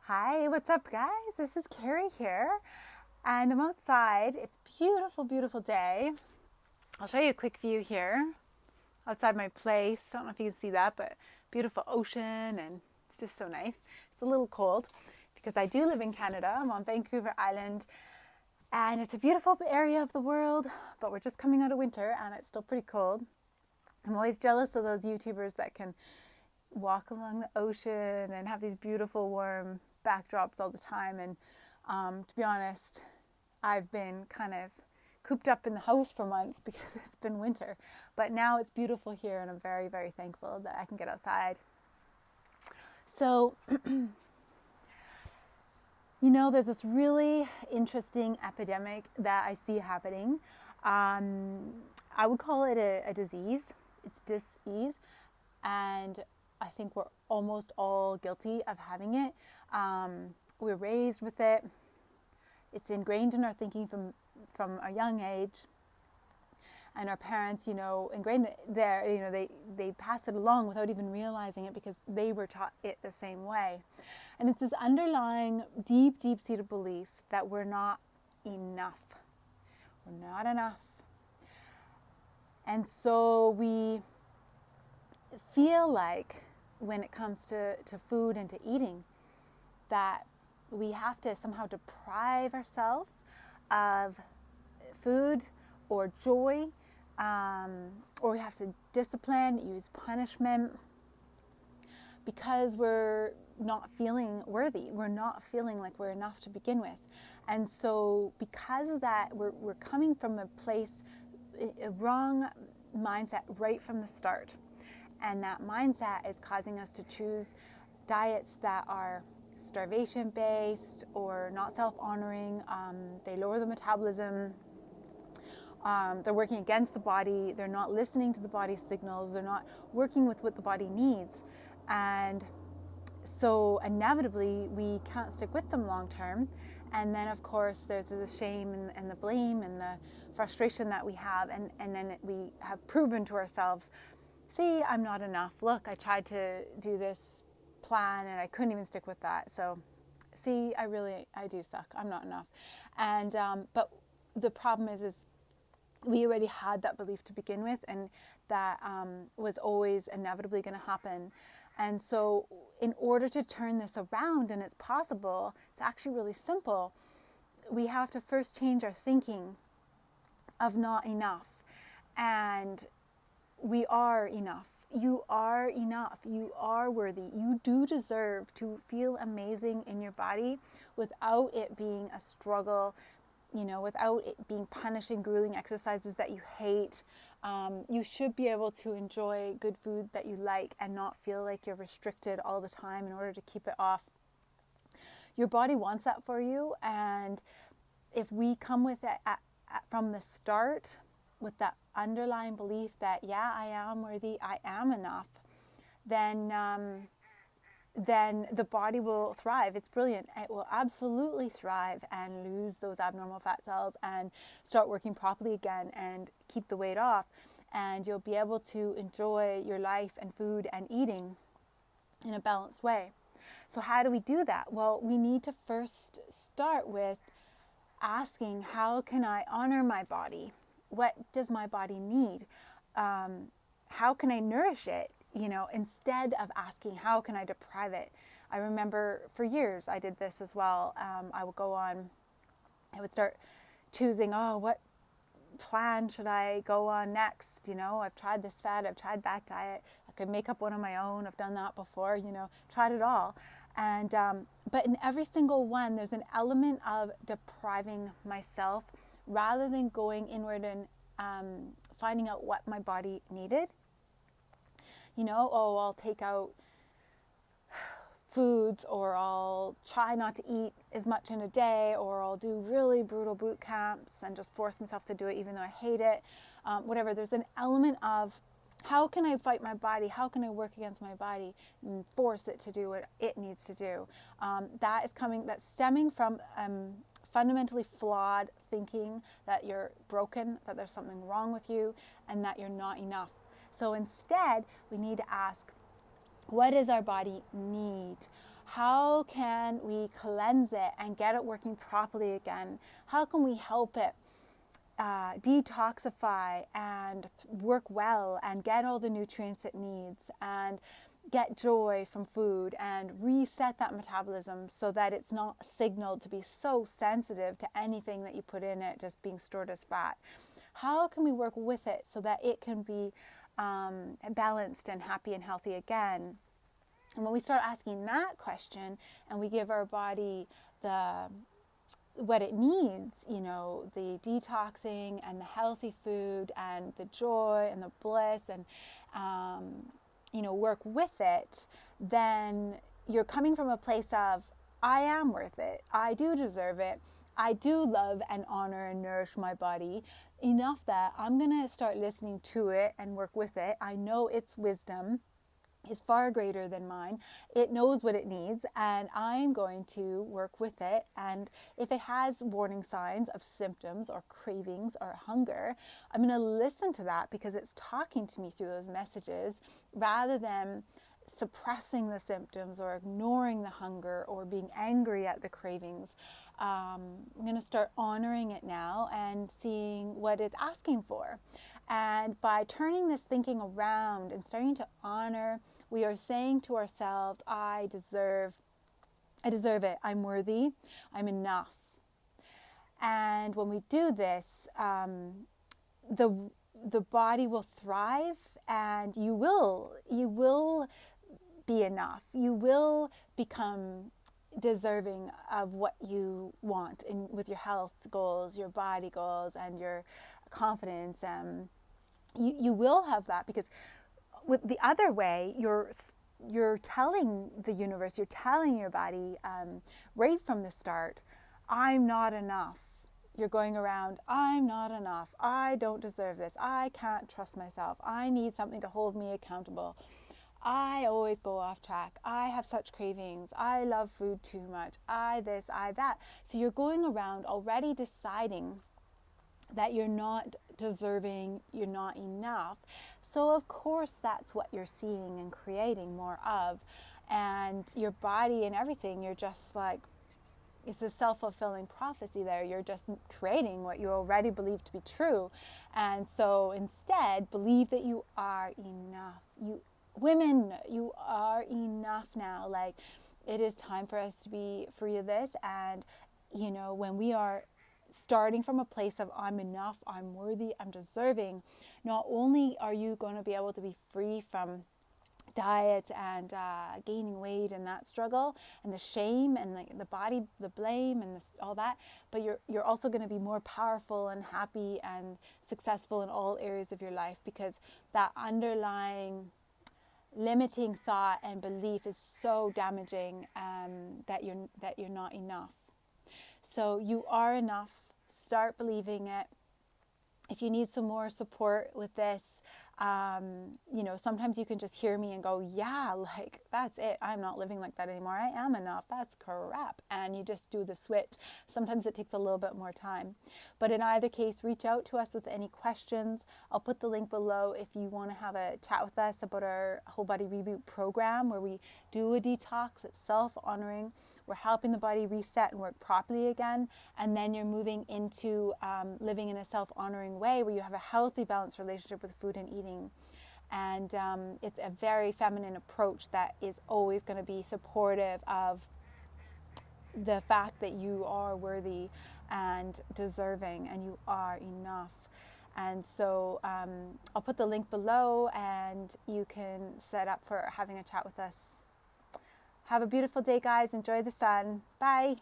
Hi, what's up, guys? This is Carrie here, and I'm outside. It's a beautiful, beautiful day. I'll show you a quick view here outside my place. I don't know if you can see that, but beautiful ocean, and it's just so nice. It's a little cold because I do live in Canada. I'm on Vancouver Island, and it's a beautiful area of the world, but we're just coming out of winter, and it's still pretty cold. I'm always jealous of those YouTubers that can walk along the ocean and have these beautiful warm backdrops all the time. And to be honest, I've been kind of cooped up in the house for months because it's been winter. But now it's beautiful here, and I'm very, very thankful that I can get outside. So, there's this really interesting epidemic that I see happening. I would call it a disease. It's dis-ease. And I think we're almost all guilty of having it. We're raised with it. It's ingrained in our thinking from a young age. And our parents, ingrained it there, they pass it along without even realizing it because they were taught it the same way. And it's this underlying deep, deep-seated belief that we're not enough. We're not enough. And so we feel like when it comes to food and to eating that we have to somehow deprive ourselves of food or joy, or we have to discipline, use punishment because we're not feeling worthy. We're not feeling like we're enough to begin with. And so because of that, we're coming from a place, a wrong mindset right from the start. And that mindset is causing us to choose diets that are starvation-based or not self-honoring. They lower the metabolism. They're working against the body. They're not listening to the body's signals. They're not working with what the body needs. And so inevitably, we can't stick with them long term. And then, of course, there's the shame and the blame and the frustration that we have. And then we have proven to ourselves, see, I'm not enough. Look, I tried to do this plan and I couldn't even stick with that. So, see, I do suck. I'm not enough. And but the problem is we already had that belief to begin with, and that was always inevitably going to happen. And so, in order to turn this around, and it's possible, it's actually really simple. We have to first change our thinking of not enough, and we are enough. You are enough. You are worthy. You do deserve to feel amazing in your body without it being a struggle, without it being punishing, grueling exercises that you hate. You should be able to enjoy good food that you like and not feel like you're restricted all the time in order to keep it off. Your body wants that for you, and if we come with it from the start, with that underlying belief that, yeah, I am worthy, I am enough, then the body will thrive. It's brilliant. It will absolutely thrive and lose those abnormal fat cells and start working properly again and keep the weight off. And you'll be able to enjoy your life and food and eating in a balanced way. So how do we do that? Well, we need to first start with asking, how can I honor my body? What does my body need? How can I nourish it? Instead of asking, how can I deprive it? I remember for years I did this as well. I would start choosing, what plan should I go on next? I've tried this fad, I've tried that diet. I could make up one of my own. I've done that before, tried it all. And but in every single one, there's an element of depriving myself rather than going inward and finding out what my body needed. I'll take out foods, or I'll try not to eat as much in a day, or I'll do really brutal boot camps and just force myself to do it even though I hate it. Whatever, there's an element of, how can I fight my body? How can I work against my body and force it to do what it needs to do? That's stemming from fundamentally flawed thinking that you're broken, that there's something wrong with you, and that you're not enough. So instead, we need to ask, what does our body need? How can we cleanse it and get it working properly again? How can we help it detoxify and work well and get all the nutrients it needs and get joy from food and reset that metabolism so that it's not signaled to be so sensitive to anything that you put in it just being stored as fat? How can we work with it so that it can be balanced and happy and healthy again? And when we start asking that question and we give our body what it needs, the detoxing and the healthy food and the joy and the bliss and, work with it, then you're coming from a place of, I am worth it. I do deserve it. I do love and honor and nourish my body enough that I'm going to start listening to it and work with it. I know its wisdom is far greater than mine. It knows what it needs, and I'm going to work with it. And if it has warning signs of symptoms or cravings or hunger, I'm going to listen to that because it's talking to me through those messages rather than suppressing the symptoms or ignoring the hunger or being angry at the cravings. I'm going to start honoring it now and seeing what it's asking for. And by turning this thinking around and starting to honor, we are saying to ourselves, I deserve it. I'm worthy. I'm enough. And when we do this, the body will thrive, and you will be enough. You will become deserving of what you want with your health goals, your body goals, and your confidence. You will have that, because with the other way, you're telling the universe, you're telling your body right from the start, I'm not enough. You're going around, I'm not enough. I don't deserve this. I can't trust myself. I need something to hold me accountable. I always go off track. I have such cravings. I love food too much. I this, I that. So you're going around already deciding that you're not deserving, you're not enough. So of course that's what you're seeing and creating more of. And your body and everything, you're just like, it's a self-fulfilling prophecy there. You're just creating what you already believe to be true. And so instead, believe that you are enough. Women, you are enough now. Like, it is time for us to be free of this. And, when we are starting from a place of I'm enough, I'm worthy, I'm deserving, not only are you going to be able to be free from diet and gaining weight and that struggle and the shame and the body, the blame and all that, but you're also going to be more powerful and happy and successful in all areas of your life, because that underlying limiting thought and belief is so damaging, that you're not enough. So you are enough. Start believing it. If you need some more support with this, sometimes you can just hear me and go, yeah, like, that's it. I'm not living like that anymore. I am enough. That's crap. And you just do the switch. Sometimes it takes a little bit more time. But in either case, reach out to us with any questions. I'll put the link below if you want to have a chat with us about our Whole Body Reboot program, where we do a detox. It's self-honoring. We're helping the body reset and work properly again. And then you're moving into living in a self-honoring way where you have a healthy, balanced relationship with food and eating. And it's a very feminine approach that is always going to be supportive of the fact that you are worthy and deserving and you are enough. And so I'll put the link below and you can set up for having a chat with us. Have a beautiful day, guys. Enjoy the sun. Bye.